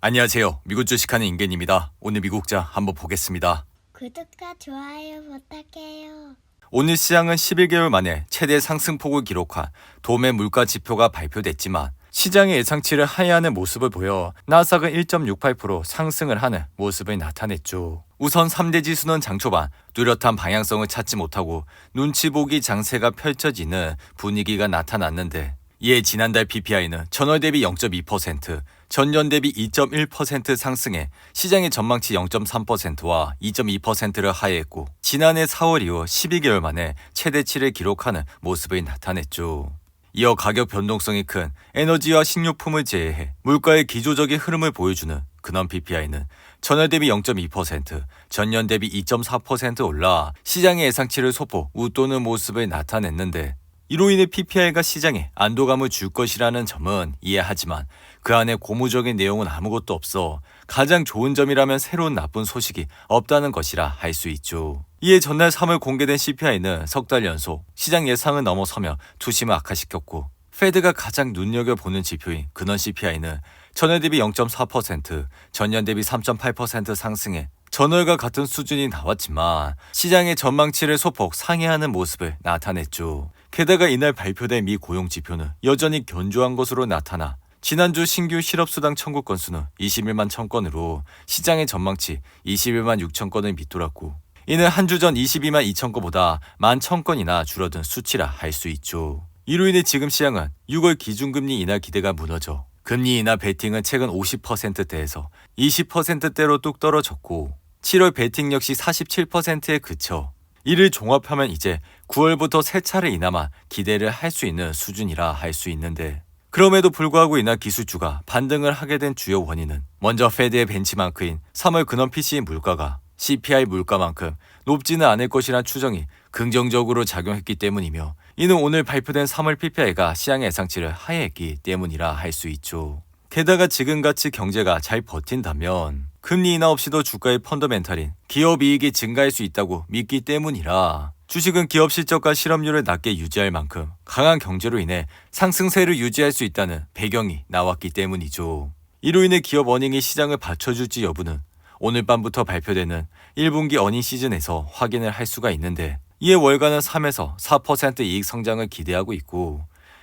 안녕하세요. 미국 주식하는 임겐입니다. 오늘 미국장 한번 보겠습니다. 구독과 좋아요 부탁해요. 오늘 시장은 11개월 만에 최대 상승폭을 기록한 도매 물가 지표가 발표됐지만 시장의 예상치를 하회하는 모습을 보여 나스닥은 1.68% 상승을 하는 모습을 나타냈죠. 우선 3대 지수는 장 초반 뚜렷한 방향성을 찾지 못하고 눈치 보기 장세가 펼쳐지는 분위기가 나타났는데 이에 지난달 PPI는 전월 대비 0.2%, 전년 대비 2.1% 상승해 시장의 전망치 0.3%와 2.2%를 하회했고 지난해 4월 이후 12개월 만에 최대치를 기록하는 모습을 나타냈죠. 이어 가격 변동성이 큰 에너지와 식료품을 제외해 물가의 기조적인 흐름을 보여주는 근원 PPI는 전월 대비 0.2%, 전년 대비 2.4% 올라 시장의 예상치를 소폭 웃도는 모습을 나타냈는데 이로 인해 PPI가 시장에 안도감을 줄 것이라는 점은 이해하지만 그 안에 고무적인 내용은 아무것도 없어 가장 좋은 점이라면 새로운 나쁜 소식이 없다는 것이라 할 수 있죠. 이에 전날 3월 공개된 CPI는 석 달 연속 시장 예상을 넘어서며 투심을 악화시켰고 페드가 가장 눈여겨보는 지표인 근원 CPI는 전월 대비 0.4%, 전년 대비 3.8% 상승해 전월과 같은 수준이 나왔지만 시장의 전망치를 소폭 상회하는 모습을 나타냈죠. 게다가 이날 발표된 미 고용지표는 여전히 견조한 것으로 나타나 지난주 신규 실업수당 청구 건수는 21만 1000건으로 시장의 전망치 21만 6천 건을 밑돌았고 이는 한 주 전 22만 2천 건보다 1만 1000건이나 줄어든 수치라 할 수 있죠. 이로 인해 지금 시장은 6월 기준금리 인하 기대가 무너져 금리 인하 베팅은 최근 50%대에서 20%대로 뚝 떨어졌고 7월 베팅 역시 47%에 그쳐 이를 종합하면 이제 9월부터 세 차례 인하만 기대를 할 수 있는 수준이라 할 수 있는데 그럼에도 불구하고 이날 기술주가 반등을 하게 된 주요 원인은 먼저 페드의 벤치마크인 3월 근원 PCE 물가가 CPI 물가만큼 높지는 않을 것이란 추정이 긍정적으로 작용했기 때문이며 이는 오늘 발표된 3월 PPI가 시장의 예상치를 하회했기 때문이라 할 수 있죠. 게다가 지금같이 경제가 잘 버틴다면 금리 인하 없이도 주가의 펀더멘탈인 기업 이익이 증가할 수 있다고 믿기 때문이라 주식은 기업 실적과 실업률을 낮게 유지할 만큼 강한 경제로 인해 상승세를 유지할 수 있다는 배경이 나왔기 때문이죠. 이로 인해 기업 어닝이 시장을 받쳐줄지 여부는 오늘 밤부터 발표되는 1분기 어닝 시즌에서 확인을 할 수가 있는데 이에 월가는 3에서 4% 이익 성장을 기대하고 있고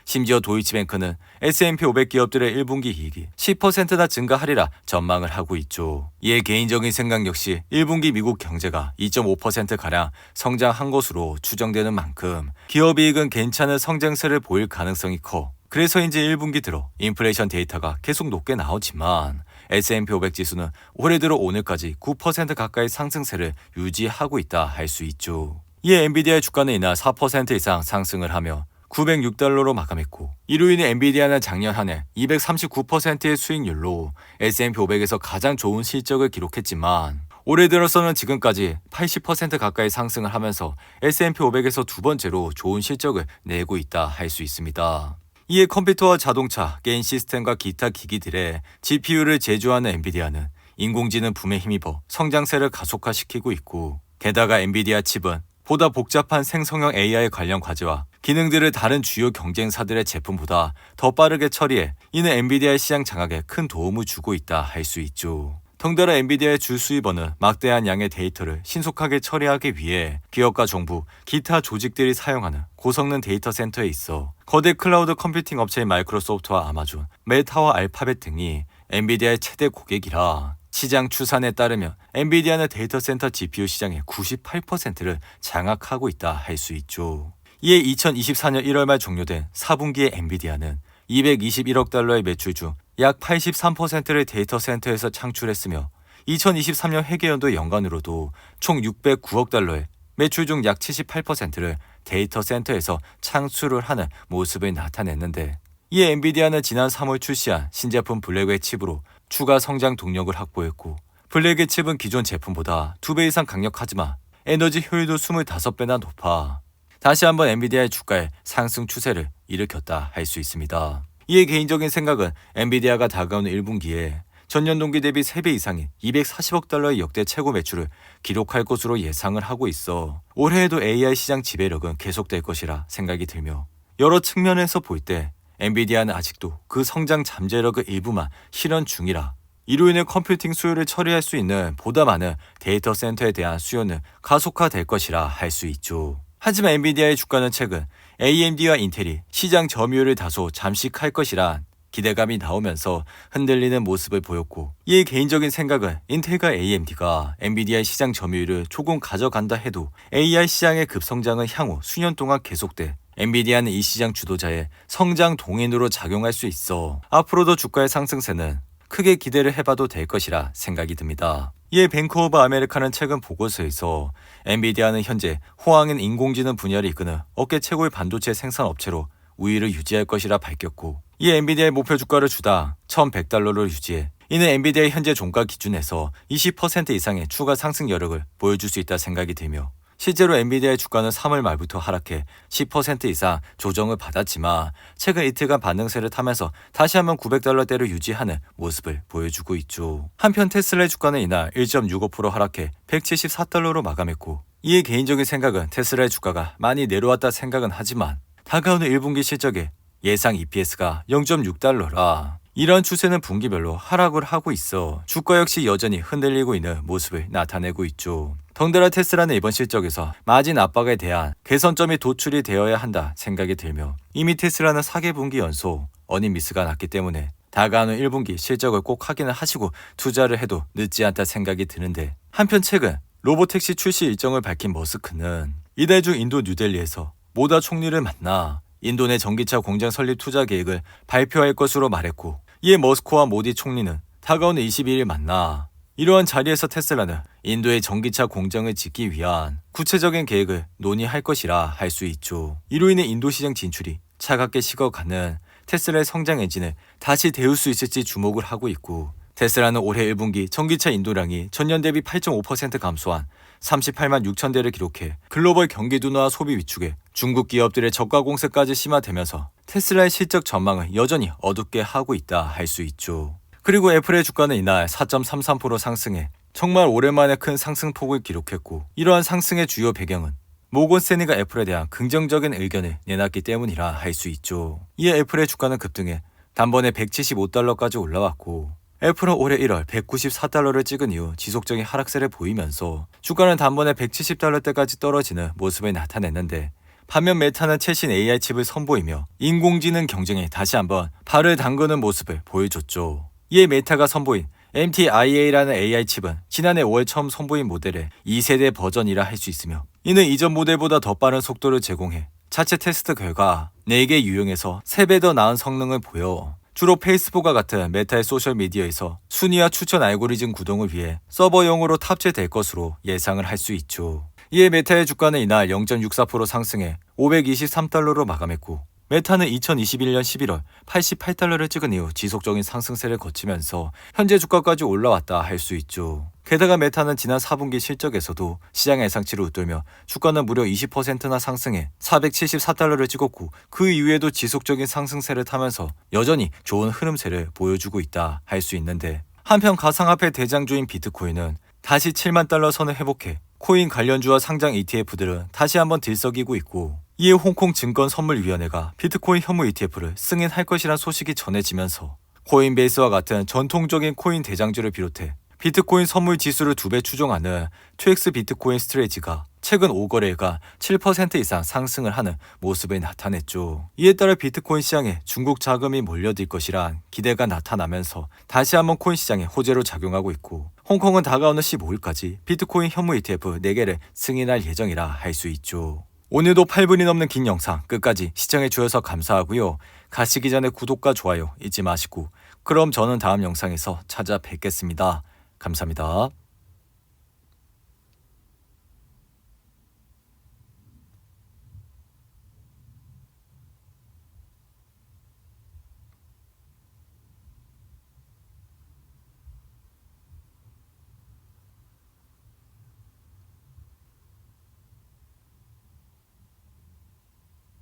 심지어 도이치뱅크는 S&P 500 기업들의 1분기 이익이 10%나 증가하리라 전망을 하고 있죠. 이에 개인적인 생각 역시 1분기 미국 경제가 2.5%가량 성장한 것으로 추정되는 만큼 기업 이익은 괜찮은 성장세를 보일 가능성이 커 그래서인지 1분기 들어 인플레이션 데이터가 계속 높게 나오지만 S&P 500 지수는 올해 들어 오늘까지 9% 가까이 상승세를 유지하고 있다 할 수 있죠. 이에 엔비디아의 주가는 이날 4% 이상 상승을 하며 906달러로 마감했고 이로 인해 엔비디아는 작년 한 해 239%의 수익률로 S&P 500에서 가장 좋은 실적을 기록했지만 올해 들어서는 지금까지 80% 가까이 상승을 하면서 S&P 500에서 두 번째로 좋은 실적을 내고 있다 할 수 있습니다. 이에 컴퓨터와 자동차, 게임 시스템과 기타 기기들의 GPU를 제조하는 엔비디아는 인공지능 붐에 힘입어 성장세를 가속화시키고 있고 게다가 엔비디아 칩은 보다 복잡한 생성형 AI 관련 과제와 기능들을 다른 주요 경쟁사들의 제품보다 더 빠르게 처리해 이는 엔비디아의 시장 장악에 큰 도움을 주고 있다 할 수 있죠. 덩달아 엔비디아의 주 수입원은 막대한 양의 데이터를 신속하게 처리하기 위해 기업과 정부, 기타 조직들이 사용하는 고성능 데이터 센터에 있어 거대 클라우드 컴퓨팅 업체인 마이크로소프트와 아마존, 메타와 알파벳 등이 엔비디아의 최대 고객이라 시장 추산에 따르면 엔비디아는 데이터 센터 GPU 시장의 98%를 장악하고 있다 할 수 있죠. 이에 2024년 1월 말 종료된 4분기의 엔비디아는 221억 달러의 매출 중 약 83%를 데이터 센터에서 창출했으며 2023년 회계연도 연간으로도 총 609억 달러의 매출 중 약 78%를 데이터 센터에서 창출을 하는 모습을 나타냈는데 이에 엔비디아는 지난 3월 출시한 신제품 블랙의 칩으로 추가 성장 동력을 확보했고 블랙의 칩은 기존 제품보다 2배 이상 강력하지만 에너지 효율도 25배나 높아 다시 한번 엔비디아의 주가의 상승 추세를 일으켰다 할 수 있습니다. 이에 개인적인 생각은 엔비디아가 다가오는 1분기에 전년 동기 대비 3배 이상의 240억 달러의 역대 최고 매출을 기록할 것으로 예상을 하고 있어 올해에도 AI 시장 지배력은 계속될 것이라 생각이 들며 여러 측면에서 볼 때 엔비디아는 아직도 그 성장 잠재력의 일부만 실현 중이라 이로 인해 컴퓨팅 수요를 처리할 수 있는 보다 많은 데이터 센터에 대한 수요는 가속화될 것이라 할 수 있죠. 하지만 엔비디아의 주가는 최근 AMD와 인텔이 시장 점유율을 다소 잠식할 것이란 기대감이 나오면서 흔들리는 모습을 보였고, 이의 개인적인 생각은 인텔과 AMD가 엔비디아의 시장 점유율을 조금 가져간다 해도 AI 시장의 급성장은 향후 수년 동안 계속돼 엔비디아는 이 시장 주도자의 성장 동인으로 작용할 수 있어 앞으로도 주가의 상승세는 크게 기대를 해봐도 될 것이라 생각이 듭니다. 이에 뱅크 오브 아메리카는 최근 보고서에서 엔비디아는 현재 호황인 인공지능 분야를 이끄는 업계 최고의 반도체 생산 업체로 우위를 유지할 것이라 밝혔고, 이에 엔비디아의 목표 주가를 주당 1,100달러로 유지해 이는 엔비디아의 현재 종가 기준에서 20% 이상의 추가 상승 여력을 보여줄 수 있다 생각이 들며, 실제로 엔비디아의 주가는 3월 말부터 하락해 10% 이상 조정을 받았지만 최근 이틀간 반등세를 타면서 다시 한번 900달러대를 유지하는 모습을 보여주고 있죠. 한편 테슬라의 주가는 이날 1.65% 하락해 174달러로 마감했고, 이에 개인적인 생각은 테슬라의 주가가 많이 내려왔다 생각은 하지만 다가오는 1분기 실적에 예상 EPS가 0.6달러라 이러한 추세는 분기별로 하락을 하고 있어 주가 역시 여전히 흔들리고 있는 모습을 나타내고 있죠. 덩달아 테슬라는 이번 실적에서 마진 압박에 대한 개선점이 도출이 되어야 한다 생각이 들며, 이미 테슬라는 4개분기 연속 어닝 미스가 났기 때문에 다가오는 1분기 실적을 꼭 확인을 하시고 투자를 해도 늦지 않다 생각이 드는데, 한편 최근 로보택시 출시 일정을 밝힌 머스크는 이달 중 인도 뉴델리에서 모다 총리를 만나 인도 내 전기차 공장 설립 투자 계획을 발표할 것으로 말했고, 이에 머스크와 모디 총리는 다가오는 22일 만나 이러한 자리에서 테슬라는 인도의 전기차 공장을 짓기 위한 구체적인 계획을 논의할 것이라 할 수 있죠. 이로 인해 인도 시장 진출이 차갑게 식어가는 테슬라의 성장 엔진을 다시 데울 수 있을지 주목을 하고 있고, 테슬라는 올해 1분기 전기차 인도량이 전년 대비 8.5% 감소한 38만 6천 대를 기록해 글로벌 경기 둔화와 소비 위축에 중국 기업들의 저가 공세까지 심화되면서 테슬라의 실적 전망을 여전히 어둡게 하고 있다 할 수 있죠. 그리고 애플의 주가는 이날 4.33% 상승해 정말 오랜만에 큰 상승폭을 기록했고, 이러한 상승의 주요 배경은 모건 스탠리가 애플에 대한 긍정적인 의견을 내놨기 때문이라 할 수 있죠. 이에 애플의 주가는 급등해 단번에 175달러까지 올라왔고, 애플은 올해 1월 194달러를 찍은 이후 지속적인 하락세를 보이면서 주가는 단번에 170달러대까지 떨어지는 모습을 나타냈는데, 반면 메타는 최신 AI 칩을 선보이며 인공지능 경쟁에 다시 한번 발을 담그는 모습을 보여줬죠. 이에 메타가 선보인 MTIA라는 AI 칩은 지난해 5월 처음 선보인 모델의 2세대 버전이라 할 수 있으며, 이는 이전 모델보다 더 빠른 속도를 제공해 자체 테스트 결과 4개 유형에서 3배 더 나은 성능을 보여 주로 페이스북과 같은 메타의 소셜미디어에서 순위와 추천 알고리즘 구동을 위해 서버용으로 탑재될 것으로 예상을 할 수 있죠. 이에 메타의 주가는 이날 0.64% 상승해 523달러로 마감했고, 메타는 2021년 11월 88달러를 찍은 이후 지속적인 상승세를 거치면서 현재 주가까지 올라왔다 할 수 있죠. 게다가 메타는 지난 4분기 실적에서도 시장 예상치를 웃돌며 주가는 무려 20%나 상승해 474달러를 찍었고, 그 이후에도 지속적인 상승세를 타면서 여전히 좋은 흐름세를 보여주고 있다 할 수 있는데, 한편 가상화폐 대장주인 비트코인은 다시 7만 달러 선을 회복해 코인 관련주와 상장 ETF들은 다시 한번 들썩이고 있고, 이에 홍콩 증권선물위원회가 비트코인 혐오 ETF를 승인할 것이란 소식이 전해지면서 코인베이스와 같은 전통적인 코인 대장주를 비롯해 비트코인 선물 지수를 2배 추종하는 2X 비트코인 스트레이지가 최근 5거래가 7% 이상 상승을 하는 모습을 나타냈죠. 이에 따라 비트코인 시장에 중국 자금이 몰려들 것이란 기대가 나타나면서 다시 한번 코인 시장에 호재로 작용하고 있고, 홍콩은 다가오는 15일까지 비트코인 혐오 ETF 4개를 승인할 예정이라 할 수 있죠. 오늘도 8분이 넘는 긴 영상 끝까지 시청해주셔서 감사하고요. 가시기 전에 구독과 좋아요 잊지 마시고, 그럼 저는 다음 영상에서 찾아뵙겠습니다. 감사합니다.